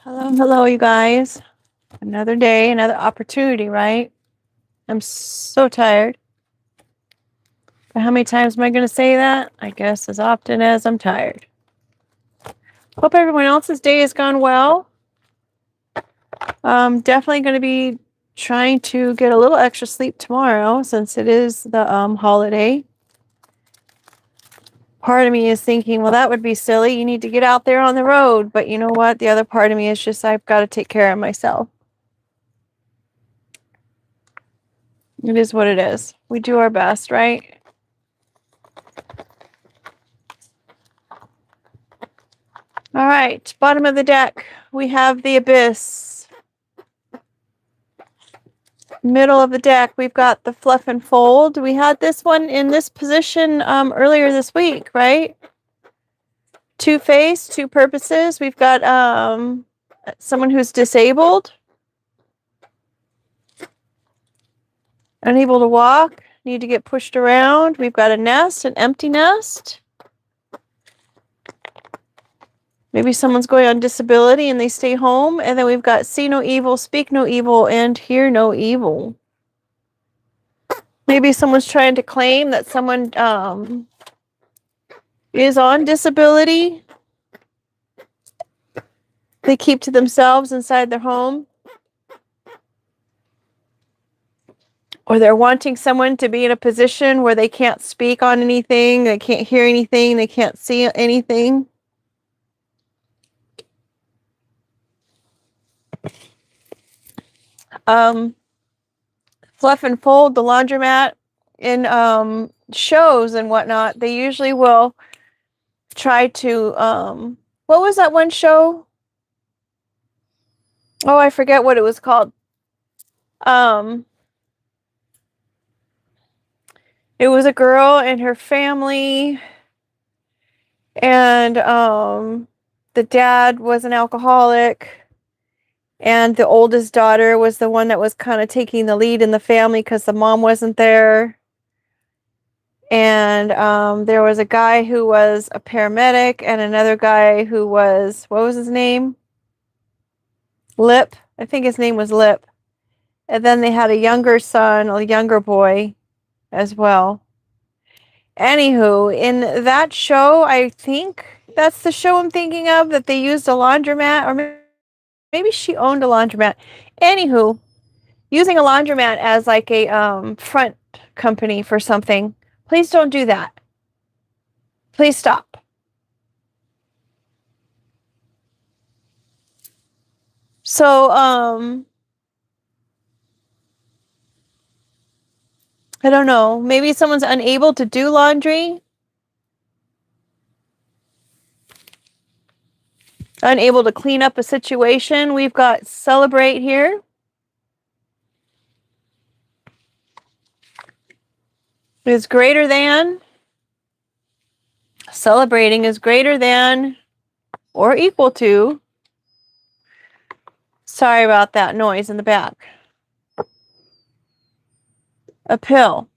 Hello, hello, you guys. Another day, another opportunity, right? I'm so tired. But how many times am I going to say that? I guess as often as I'm tired. Hope everyone else's day has gone well. Definitely going to be trying to get a little extra sleep tomorrow since it is the holiday. Part of me is thinking, well, that would be silly. You need to get out there on the road. But you know what? The other part of me is just I've got to take care of myself. It is what it is. We do our best, right? All right, bottom of the deck, we have the Abyss. Middle of the deck, we've got the Fluff and Fold. We had this one in this position earlier this week, right? Two-Face, two purposes. We've got someone who's disabled, unable to walk, need to get pushed around. We've got a nest, an empty nest. Maybe someone's going on disability and they stay home. And then we've got see no evil, speak no evil, and hear no evil. Maybe someone's trying to claim that someone is on disability. They keep to themselves inside their home. Or they're wanting someone to be in a position where they can't speak on anything, they can't hear anything, they can't see anything. Fluff and Fold, the laundromat, in shows and whatnot, they usually will try to, what was that one show? Oh, I forget what it was called. It was a girl and her family, and the dad was an alcoholic, and the oldest daughter was the one that was kind of taking the lead in the family because the mom wasn't there. And there was a guy who was a paramedic and another guy who was, what was his name? Lip. I think his name was Lip. And then they had a younger son, a younger boy as well. Anywho, in that show, I think that's the show I'm thinking of, that they used a laundromat, or maybe she owned a laundromat. Anywho, using a laundromat as like a front company for something, please don't do that. Please stop. So, I don't know. Maybe someone's unable to do laundry. Unable to clean up a situation. We've got celebrate here. Is greater than. Celebrating is greater than or equal to. Sorry about that noise in the back. A pill.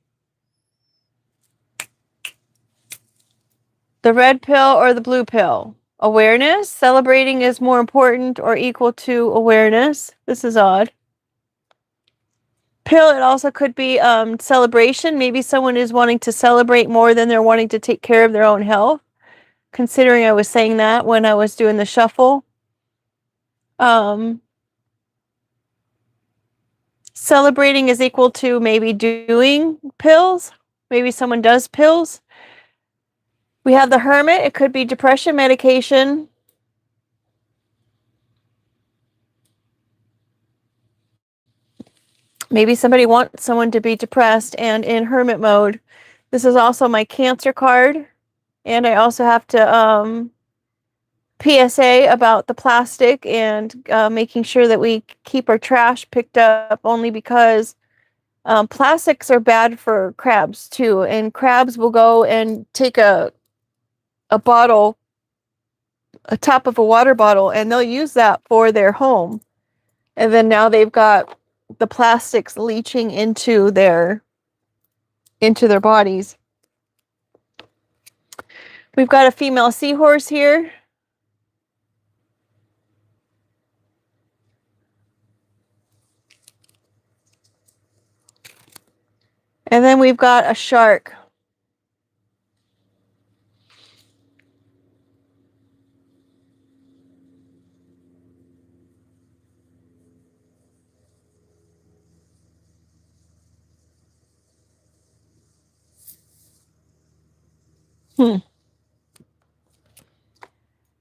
The red pill or the blue pill? Awareness. Celebrating is more important or equal to awareness. This is odd. Pill, it also could be celebration. Maybe someone is wanting to celebrate more than they're wanting to take care of their own health. Considering I was saying that when I was doing the shuffle. Celebrating is equal to maybe doing pills. Maybe someone does pills. We have the Hermit. It could be depression medication. Maybe somebody wants someone to be depressed and in hermit mode. This is also my Cancer card. And I also have to PSA about the plastic and making sure that we keep our trash picked up, only because plastics are bad for crabs too. And crabs will go and take a bottle, a top of a water bottle, and they'll use that for their home. And then now they've got the plastics leaching into their bodies. We've got a female seahorse here. And then we've got a shark.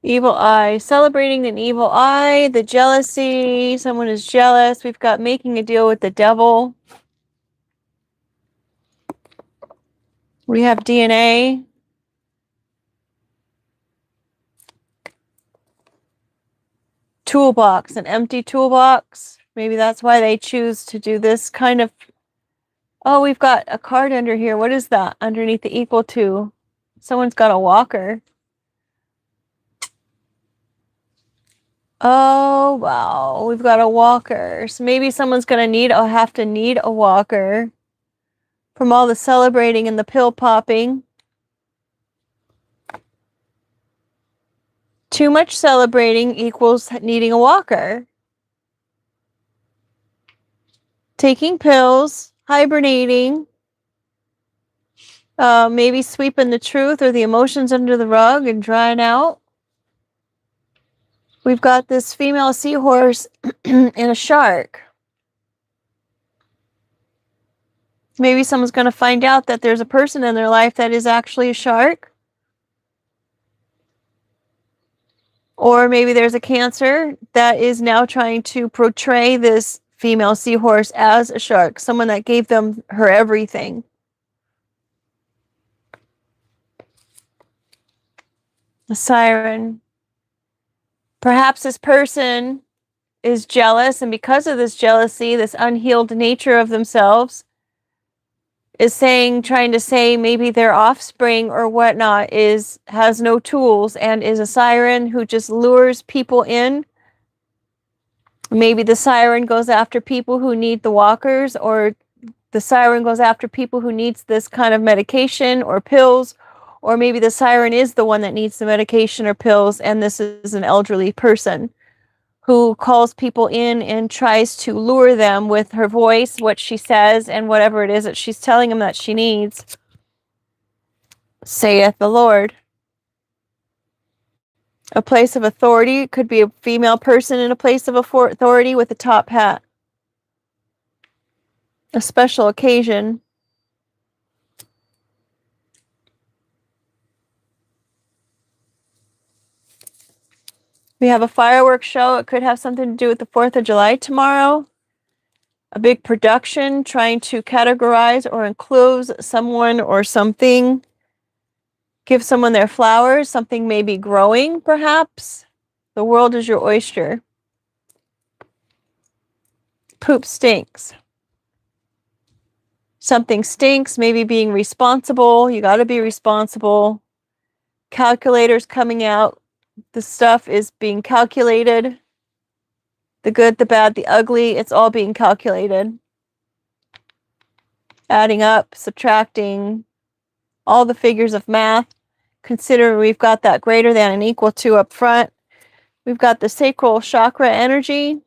Evil eye. Celebrating an evil eye. The jealousy. Someone is jealous. We've got making a deal with the devil. We have DNA. Toolbox. An empty toolbox. Maybe that's why they choose to do this kind of... Oh, we've got a card under here. What is that? Underneath the equal to. Someone's got a walker. Oh, wow. We've got a walker. So maybe someone's going to have to need a walker from all the celebrating and the pill popping. Too much celebrating equals needing a walker. Taking pills, hibernating, maybe sweeping the truth or the emotions under the rug and drying out. We've got this female seahorse and a shark. Maybe someone's going to find out that there's a person in their life that is actually a shark. Or maybe there's a Cancer that is now trying to portray this female seahorse as a shark, someone that gave them her everything. The Siren. Perhaps this person is jealous, and because of this jealousy, this unhealed nature of themselves, is trying to say maybe their offspring or whatnot has no tools and is a siren who just lures people in. Maybe the siren goes after people who need the walkers, or the siren goes after people who needs this kind of medication or pills, or maybe the siren is the one that needs the medication or pills, and this is an elderly person who calls people in and tries to lure them with her voice, what she says, and whatever it is that she's telling them that she needs. Saith the Lord. A place of authority. It could be a female person in a place of authority with a top hat. A special occasion. We have a fireworks show. It could have something to do with the 4th of July tomorrow. A big production trying to categorize or enclose someone or something. Give someone their flowers. Something may be growing, perhaps. The world is your oyster. Poop stinks. Something stinks, maybe being responsible. You got to be responsible. Calculators coming out. The stuff is being calculated. The good, the bad, the ugly, it's all being calculated. Adding up, subtracting, all the figures of math. Consider we've got that greater than and equal to up front. We've got the sacral chakra energy.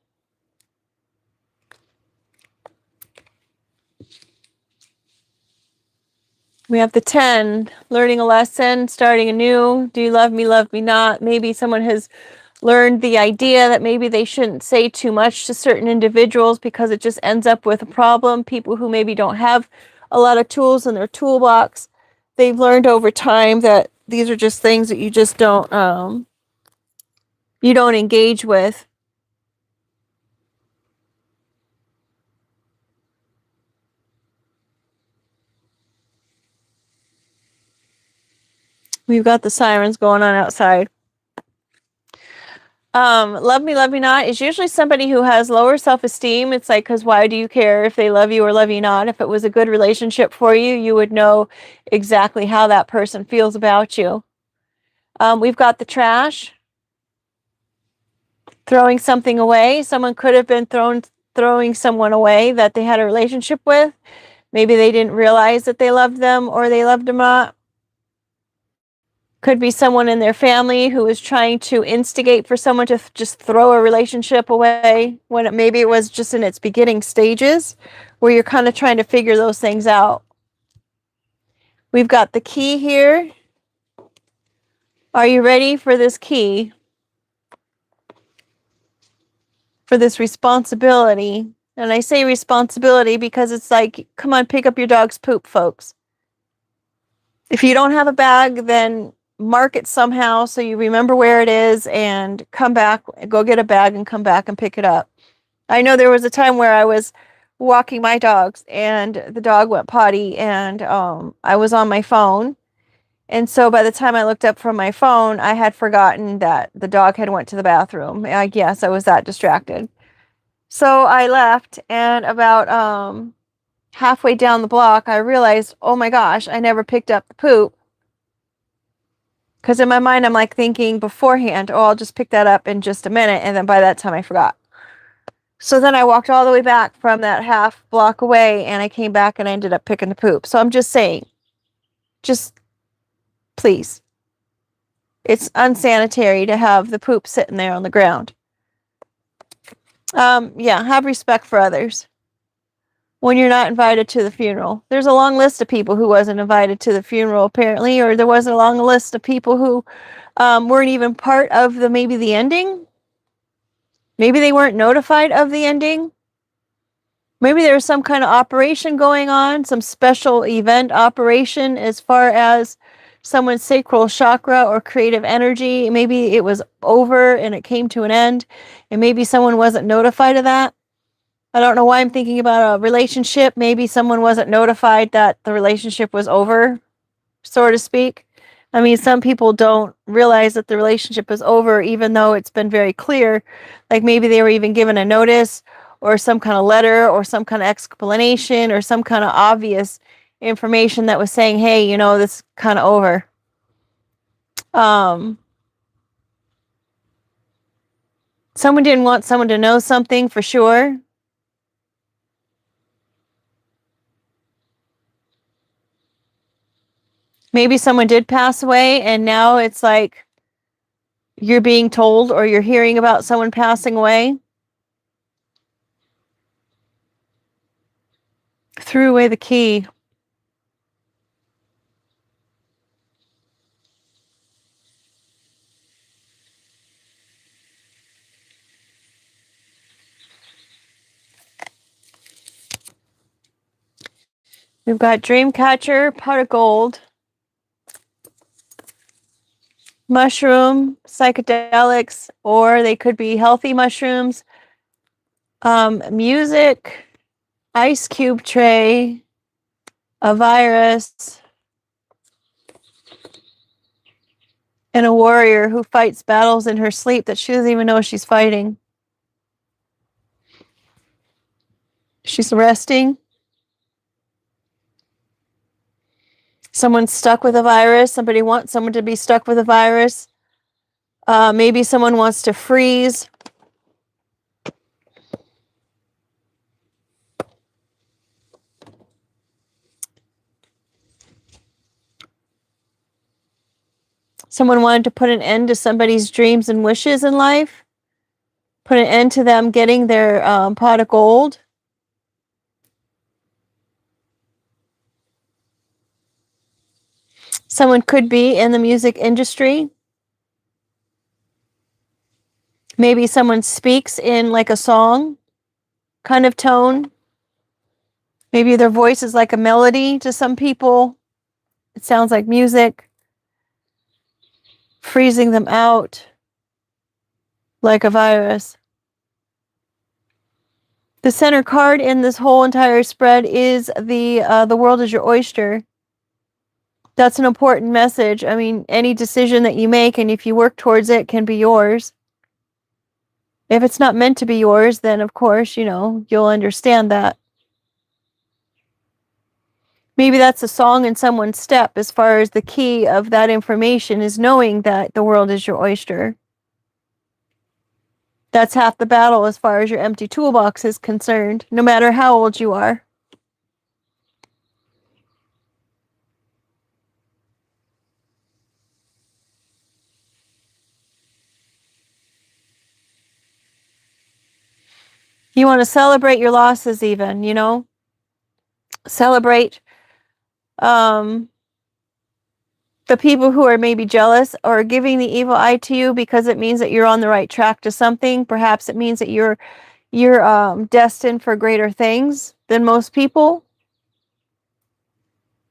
We have the 10, learning a lesson, starting anew. Do you love me not? Maybe someone has learned the idea that maybe they shouldn't say too much to certain individuals because it just ends up with a problem. People who maybe don't have a lot of tools in their toolbox. They've learned over time that these are just things that you just don't engage with. We've got the sirens going on outside. Love me not is usually somebody who has lower self-esteem. It's like, because why do you care if they love you or love you not? If it was a good relationship for you, you would know exactly how that person feels about you. We've got the trash. Throwing something away. Someone could have been throwing someone away that they had a relationship with. Maybe they didn't realize that they loved them or they loved them not. Could be someone in their family who is trying to instigate for someone to just throw a relationship away when maybe it was just in its beginning stages, where you're kind of trying to figure those things out. We've got the key here. Are you ready for this key? For this responsibility? And I say responsibility because it's like, come on, pick up your dog's poop, folks. If you don't have a bag, then mark it somehow so you remember where it is and come back, go get a bag and come back and pick it up. I know there was a time where I was walking my dogs and the dog went potty and I was on my phone. And so by the time I looked up from my phone, I had forgotten that the dog had went to the bathroom. I guess I was that distracted. So I left, and about halfway down the block, I realized, oh my gosh, I never picked up the poop. Because in my mind, I'm like thinking beforehand, oh, I'll just pick that up in just a minute. And then by that time, I forgot. So then I walked all the way back from that half block away, and I came back and I ended up picking the poop. So I'm just saying, just please. It's unsanitary to have the poop sitting there on the ground. Yeah, have respect for others when you're not invited to the funeral. There's a long list of people who wasn't invited to the funeral, apparently, or there was a long list of people who weren't even part of maybe the ending. Maybe they weren't notified of the ending. Maybe there was some kind of operation going on, some special event operation as far as someone's sacral chakra or creative energy. Maybe it was over and it came to an end, and maybe someone wasn't notified of that. I don't know why I'm thinking about a relationship. Maybe someone wasn't notified that the relationship was over, so to speak. I mean, some people don't realize that the relationship is over, even though it's been very clear. Like maybe they were even given a notice or some kind of letter or some kind of explanation or some kind of obvious information that was saying, hey, you know, this is kind of over. Someone didn't want someone to know something for sure. Maybe someone did pass away and now it's like you're being told or you're hearing about someone passing away. Threw away the key. We've got Dreamcatcher, Pot of Gold, mushroom, psychedelics, or they could be healthy mushrooms, music, ice cube tray, a virus, and a warrior who fights battles in her sleep that she doesn't even know she's fighting. She's resting. Someone's stuck with a virus. Somebody wants someone to be stuck with a virus. Maybe someone wants to freeze. Someone wanted to put an end to somebody's dreams and wishes in life. Put an end to them getting their pot of gold. Someone could be in the music industry. Maybe someone speaks in like a song kind of tone. Maybe their voice is like a melody to some people. It sounds like music. Freezing them out like a virus. The center card in this whole entire spread is the world is your oyster. That's an important message. I mean, any decision that you make and if you work towards it can be yours. If it's not meant to be yours, then of course, you know, you'll understand that. Maybe that's a song in someone's step as far as the key of that information is knowing that the world is your oyster. That's half the battle as far as your empty toolbox is concerned, no matter how old you are. You want to celebrate your losses even, you know? Celebrate the people who are maybe jealous or giving the evil eye to you because it means that you're on the right track to something. Perhaps it means that you're destined for greater things than most people.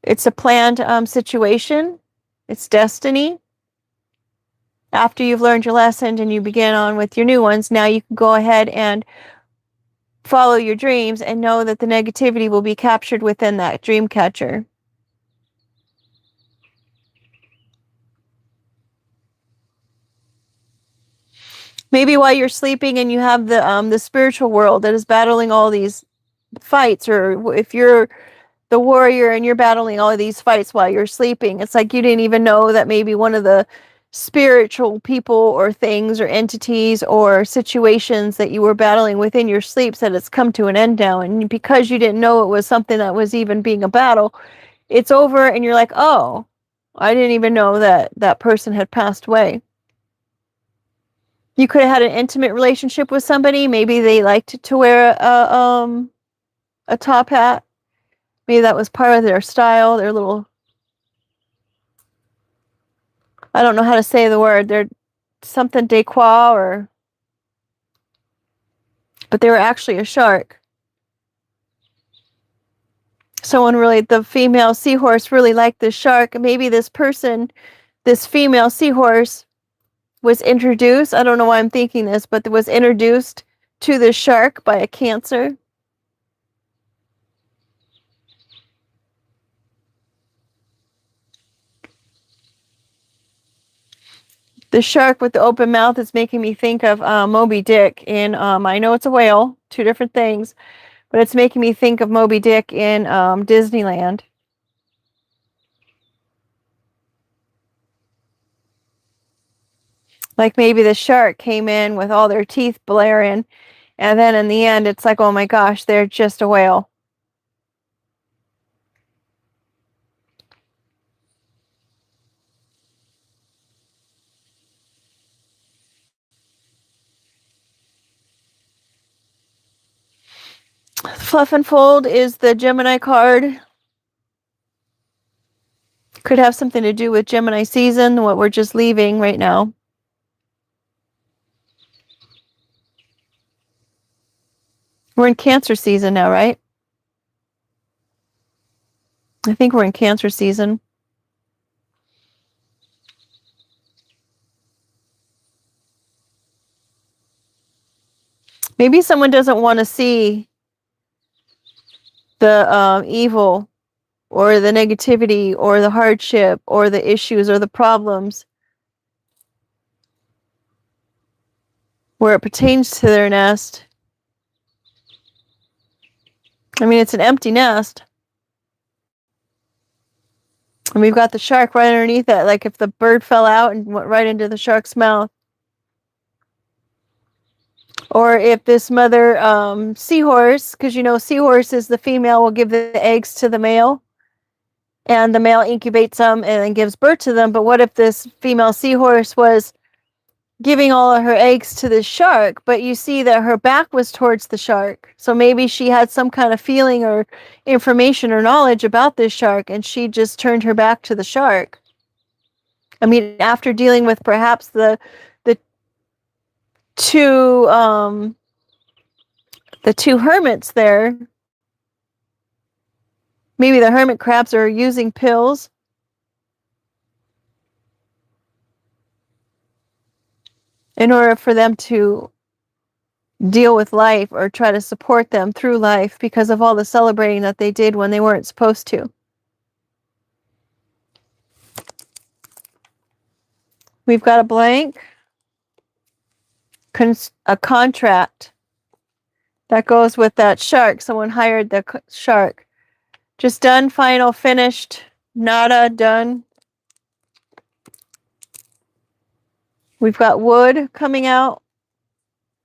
It's a planned situation. It's destiny. After you've learned your lesson and you begin on with your new ones, now you can go ahead and follow your dreams and know that the negativity will be captured within that dream catcher. Maybe while you're sleeping and you have the spiritual world that is battling all these fights, or if you're the warrior and you're battling all of these fights while you're sleeping, it's like you didn't even know that maybe one of the spiritual people or things or entities or situations that you were battling within your sleep said it's come to an end now, and because you didn't know it was something that was even being a battle, it's over and you're like, oh, I didn't even know that that person had passed away. You could have had an intimate relationship with somebody. Maybe they liked to wear a top hat. Maybe that was part of their style, their little, I don't know how to say the word, they're something decor, or, but they were actually a shark. Someone really, the female seahorse really liked this shark. Maybe this person, this female seahorse was introduced, I don't know why I'm thinking this, but was introduced to the shark by a Cancer. The shark with the open mouth is making me think of Moby Dick in, I know it's a whale, two different things, but it's making me think of Moby Dick in Disneyland. Like maybe the shark came in with all their teeth blaring, and then in the end, it's like, oh my gosh, they're just a whale. Fluff and Fold is the Gemini card. Could have something to do with Gemini season, what we're just leaving right now. We're in Cancer season now, right? I think we're in Cancer season. Maybe someone doesn't want to see the evil or the negativity or the hardship or the issues or the problems where it pertains to their nest. I mean, it's an empty nest. And we've got the shark right underneath it, like if the bird fell out and went right into the shark's mouth. Or if this mother seahorse, because you know seahorses, the female will give the eggs to the male, and the male incubates them and then gives birth to them. But what if this female seahorse was giving all of her eggs to the shark, but you see that her back was towards the shark? So maybe she had some kind of feeling or information or knowledge about this shark, and she just turned her back to the shark. I mean, after dealing with perhaps the two hermits there, maybe the hermit crabs are using pills. In order for them to deal with life or try to support them through life because of all the celebrating that they did when they weren't supposed to. We've got a blank, a contract that goes with that shark. Someone hired the shark. Just done, final, finished, nada, done. We've got wood coming out.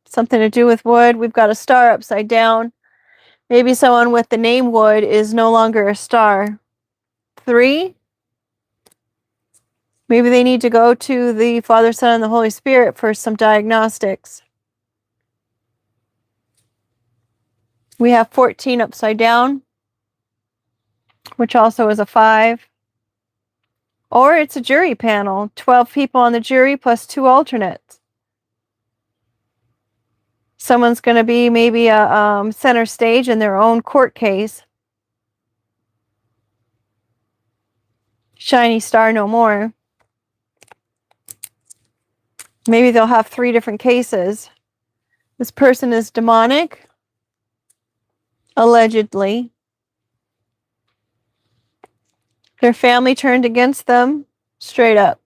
Something to do with wood. We've got a star upside down. Maybe someone with the name Wood is no longer a star. 3. Maybe they need to go to the Father, Son, and the Holy Spirit for some diagnostics. We have 14 upside down, which also is a 5. Or it's a jury panel, 12 people on the jury plus 2 alternates. Someone's going to be maybe a center stage in their own court case. Shiny star no more. Maybe they'll have 3 different cases. This person is demonic, allegedly. Their family turned against them, straight up.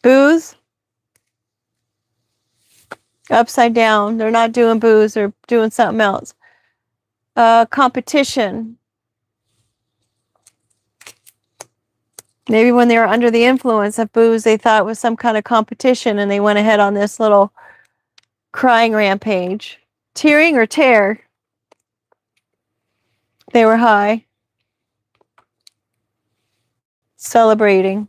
Booze, upside down. They're not doing booze, they're doing something else. Competition. Maybe when they were under the influence of booze, they thought it was some kind of competition and they went ahead on this little crying rampage. Tearing or tear? They were high. Celebrating.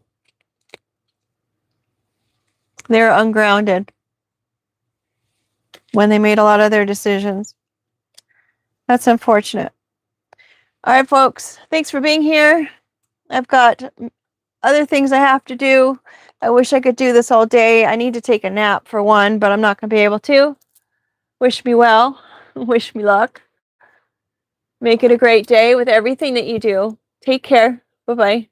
They were ungrounded when they made a lot of their decisions. That's unfortunate. All right, folks. Thanks for being here. I've got other things I have to do. I wish I could do this all day. I need to take a nap for one, but I'm not going to be able to. Wish me well. Wish me luck. Make it a great day with everything that you do. Take care. Bye-bye.